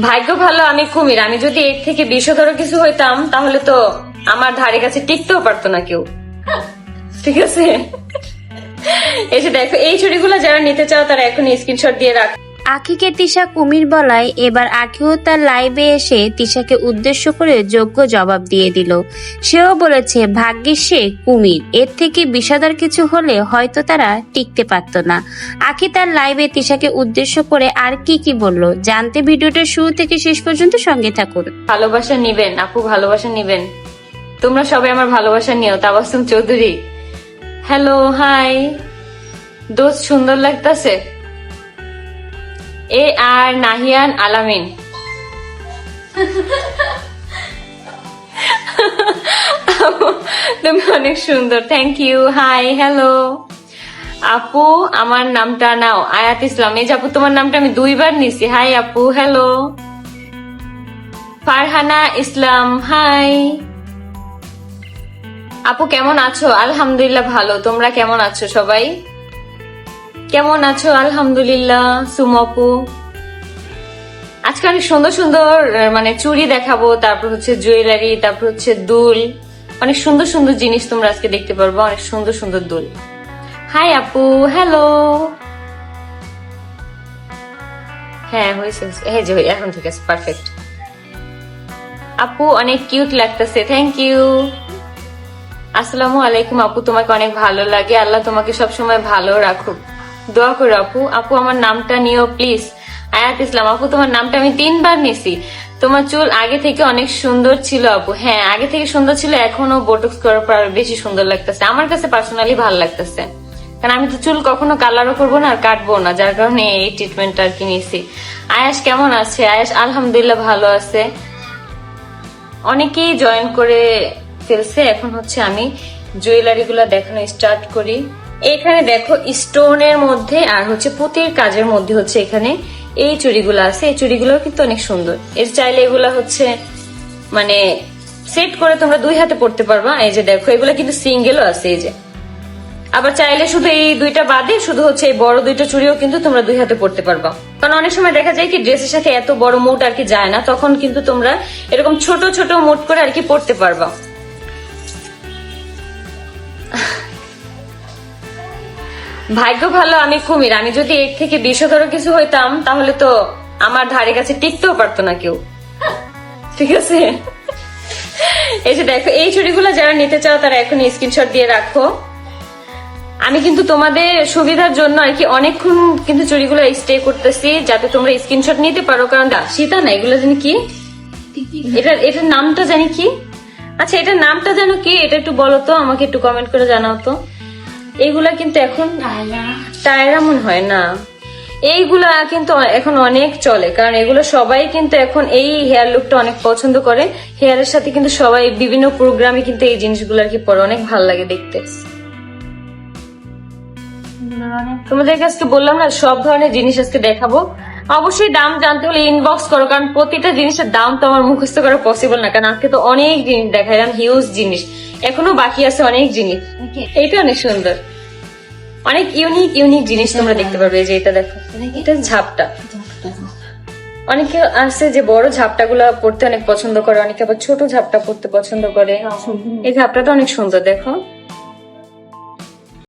ভাগ্য ভালো আমি কুমির, আমি যদি এর থেকে বিষধর কিছু হইতাম তাহলে তো আমার ধারে কাছে টিকতেও পারতো না কেউ। ঠিক আছে, এসে দেখো এই ছুরিগুলো যারা নিতে চাও তারা এখন স্ক্রিনশট দিয়ে রাখ। আখিকে তিশা কুমির বলায় এবার আখিও তার লাইভে এসে তিশাকে উদ্দেশ্য করে যোগ্য জবাব দিয়ে দিল। সেও বলেছে ভাগ্যিস সে কুমির, এর থেকে বিষাদার কিছু হলে হয়তো তারা টিকতে পারতো না। আখি তার লাইভে তিশাকে উদ্দেশ্য করে আর কি কি বলল জানতে ভিডিওটা শুরু থেকে শেষ পর্যন্ত সঙ্গে থাকুন। ভালোবাসা নিবেন আপু, ভালোবাসা নিবেন, তোমরা সবাই আমার ভালোবাসা নিও। তাবাসসুম চৌধুরী, হ্যালো হাই দোস্ত, সুন্দর লাগতাছে। এ আর নাহিয়ান আলামিন, তুমি অনেক সুন্দর, থ্যাংক ইউ। হাই হ্যালো আপু, আমার নামটা নাও। আয়াত ইসলাম, এই যে আপু তোমার নামটা আমি 2 বার নিছি। হাই আপু, হ্যালো। ফারহানা ইসলাম, হাই আপু, কেমন আছো? আলহামদুলিল্লাহ ভালো, তোমরা কেমন আছো? সবাই কেমন আছো? আলহামদুলিল্লাহ। সুম আপু, আজকে অনেক সুন্দর সুন্দর মানে চুড়ি দেখাবো, তারপর হচ্ছে জুয়েলারি, তারপর হচ্ছে দুল, অনেক সুন্দর সুন্দর জিনিস তোমরা আজকে দেখতে পারবো, অনেক সুন্দর সুন্দর দুল। হাই আপু, হ্যালো। হ্যাঁ হয়েছে, হ্যাঁ যে এখন ঠিক আছে, পারফেক্ট। আপু অনেক কিউট লাগতেছে, থ্যাংক ইউ। আসসালামু আলাইকুম আপু, তোমাকে অনেক ভালো লাগে, আল্লাহ তোমাকে সবসময় ভালো রাখুক, দোয়া করো আপু। আপু আমার নামটা নিও প্লিজ। আয়াত ইসলাম, আপু তোমার নামটা আমি 3 বার নিছি। তোমার চুল আগে থেকে অনেক সুন্দর ছিল আপু। হ্যাঁ আগে থেকে সুন্দর ছিল, এখনো বোটক্স করার পর বেশি সুন্দর লাগতেছে, আমার কাছে পার্সোনালি ভালো লাগতেছে, কারণ আমি তো চুল কখনো কালারও করবো না আর কাটবো না, যার কারণে এই ট্রিটমেন্টটা আর কি নিছি। আয়াস কেমন আছে? আয়াস আলহামদুলিল্লাহ ভালো আছে। অনেকেই জয়েন করে ফেলছে, এখন হচ্ছে আমি জুয়েলারি গুলা দেখানো স্টার্ট করি। এখানে দেখো স্টোনের মধ্যে আর হচ্ছে পুঁতির কাজের মধ্যে হচ্ছে এখানে এই চুড়িগুলো আছে, এই চুড়িগুলো কিন্তু অনেক সুন্দর। এর চাইলে এগুলা হচ্ছে মানে সেট করে তোমরা 2 হাতে পড়তে পারবা। এই যে দেখো এগুলা কিন্তু সিঙ্গেলও আছে, এই যে আবার চাইলে শুধু এই 2টা বাদে শুধু হচ্ছে এই বড় 2টা চুড়িও কিন্তু তোমরা 2 হাতে পড়তে পারবা, কারণ অনেক সময় দেখা যায় কি ড্রেসের সাথে এত বড় মুট আর কি যায় না, তখন কিন্তু তোমরা এরকম ছোট ছোট মুট করে আর কি পড়তে পারবা। ভাগ্য ভালো আমি কুমির, আমি যদি এর থেকে বিষধর কিছু হইতাম তাহলে তো আমার ধারে কাছে টিকতেও পারতো না কেউ। ঠিক আছে, এই যে দেখো এই চুড়িগুলো যারা নিতে চাও তারা এখন স্ক্রিনশট দিয়ে রাখো। আমি কিন্তু তোমাদের সুবিধার জন্য আর কি অনেকক্ষণ কিন্তু চুড়িগুলো স্টে করতেছি যাতে তোমরা স্ক্রিনশট নিতে পারো, কারণ সীতা না এগুলো জানি কি, এটার নামটা জানি কি। আচ্ছা এটার নামটা জানো কি? এটা একটু বলো তো, আমাকে একটু কমেন্ট করে জানাও তো। এইগুলা কিন্তু এখন টায়রা মনে হয় না, এইগুলা কিন্তু এখন অনেক চলে, কারণ এগুলো সবাই কিন্তু এখন এই হেয়ার লুকটা অনেক পছন্দ করে। হেয়ারের সাথে কিন্তু সবাই বিভিন্ন প্রোগ্রামে কিন্তু এই জিনিসগুলো আর কি পরে, অনেক ভালো লাগে দেখতে। তোমাদের কাছে বললাম না সব ধরনের জিনিস আজকে দেখাবো। অবশ্যই দাম জানতে হলে ইনবক্স করো, কারণ প্রতিটা জিনিসের দাম তো আমার মুখস্থ করা পসিবল না, কারণ আজকে তো অনেক জিনিস দেখাইলাম, হিউজ জিনিস, এখনো বাকি আছে অনেক জিনিস। এইটা অনেক সুন্দর, অনেক ইউনিক ইউনিক জিনিস তোমরা দেখতে পারবে। এই যে এটা দেখো, এটা ঝাপটা, অনেকে আছে যে বড় ঝাপটা গুলা পড়তে অনেক পছন্দ করে, অনেকে আবার ছোট ঝাপটা পড়তে পছন্দ করে। এই ঝাপটাটা অনেক সুন্দর দেখো।